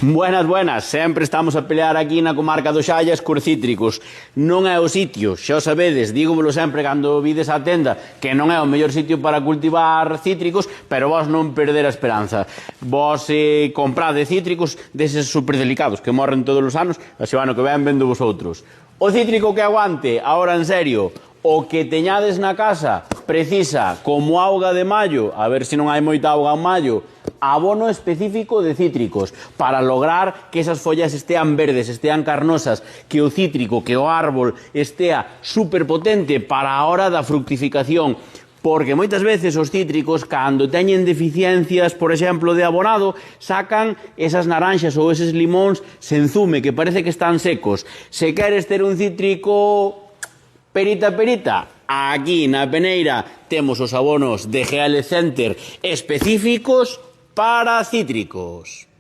Buenas, buenas, sempre estamos a pelear aquí na comarca do Xallas cos cítricos. Non é o sitio, xa o sabedes, dígomelo sempre cando vides a tenda, que non é o mellor sitio para cultivar cítricos, pero vos non perder a esperanza. Vos comprade cítricos deses superdelicados que morren todos os anos, e se ano que ven vendo vosotros. O cítrico que aguante, ahora en serio, o que teñades na casa precisa, como auga de maio, a ver se non hai moita auga en maio, abono específico de cítricos para lograr que esas follas estean verdes, estean carnosas, que o cítrico, que o árbol estea superpotente para a hora da fructificación. Porque moitas veces os cítricos, cando teñen deficiencias, por exemplo, de abonado, sacan esas naranxas ou eses limóns sen zume, que parece que están secos. Se queres ter un cítrico perita, aquí na peneira temos os abonos de GL Center específicos para cítricos.